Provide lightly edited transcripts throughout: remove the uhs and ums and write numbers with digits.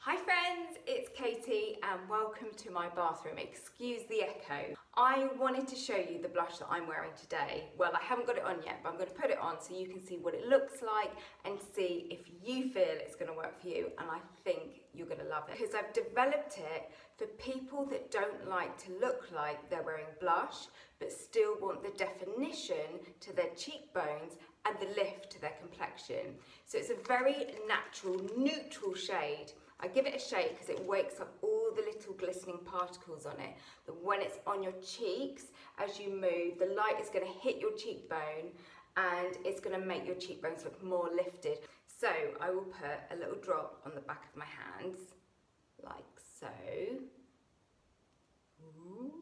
Hi friends, it's Katie and welcome to my bathroom. Excuse the echo. I wanted to show you the blush that I'm wearing today. Well, I haven't got it on yet, but I'm going to put it on so you can see what it looks like and see if you feel it's going to work for you, and I think you're going to love it. Because I've developed it for people that don't like to look like they're wearing blush but still want the definition to their cheekbones and the lift to their complexion. So it's a very natural, neutral shade. I give it a shake because it wakes up all the little glistening particles on it. That when it's on your cheeks, as you move, the light is going to hit your cheekbone and it's going to make your cheekbones look more lifted. So I will put a little drop on the back of my hands, like so. Ooh.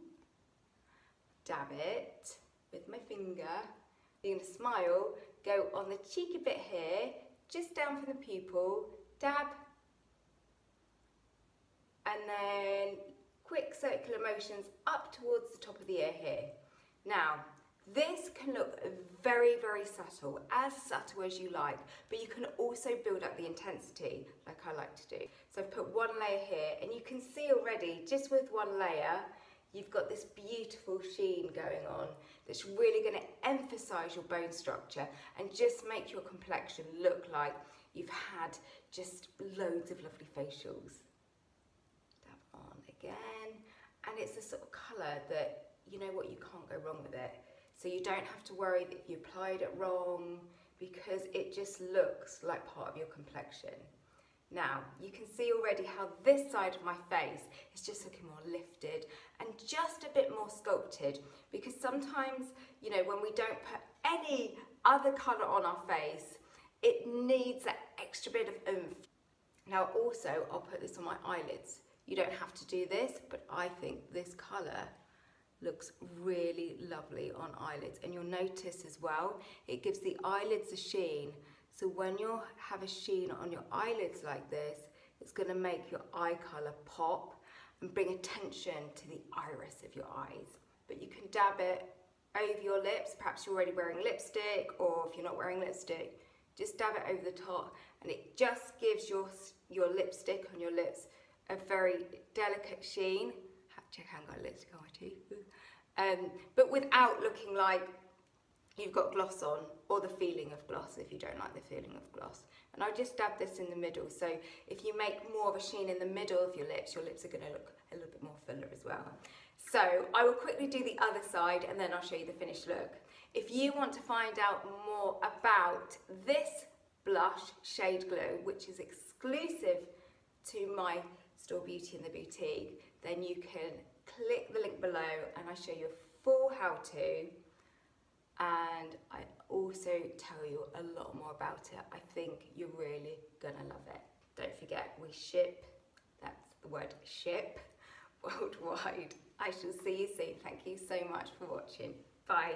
Dab it with my finger. You're going to smile, go on the cheeky bit here, just down from the pupil, dab, and then quick circular motions up towards the top of the ear here. Now, this can look very, very subtle as you like, but you can also build up the intensity like I like to do. So I've put one layer here, and you can see already, just with one layer, you've got this beautiful sheen going on that's really going to emphasize your bone structure and just make your complexion look like you've had just loads of lovely facials. On again, and it's the sort of colour that, you know what, you can't go wrong with it. So you don't have to worry that you applied it wrong, because it just looks like part of your complexion. Now you can see already how this side of my face is just looking more lifted and just a bit more sculpted, because sometimes, you know, when we don't put any other colour on our face, it needs that extra bit of oomph. Now also, I'll put this on my eyelids. You don't have to do this, but I think this colour looks really lovely on eyelids. And you'll notice as well, it gives the eyelids a sheen. So when you have a sheen on your eyelids like this, it's going to make your eye colour pop and bring attention to the iris of your eyes. But you can dab it over your lips. Perhaps you're already wearing lipstick, or if you're not wearing lipstick, just dab it over the top, and it just gives your lipstick on your lips a very delicate sheen. Check, I haven't got lipstick on my teeth. But without looking like you've got gloss on, or the feeling of gloss if you don't like the feeling of gloss. And I just dab this in the middle, so if you make more of a sheen in the middle of your lips are going to look a little bit more fuller as well. So I will quickly do the other side and then I'll show you the finished look. If you want to find out more about this blush Shade Glow, which is exclusive to my store Beauty in the Boutique, then you can click the link below and I show you a full how-to, and I also tell you a lot more about it. I think you're really gonna love it. Don't forget, we ship, that's the word, ship, worldwide. I shall see you soon. Thank you so much for watching. Bye.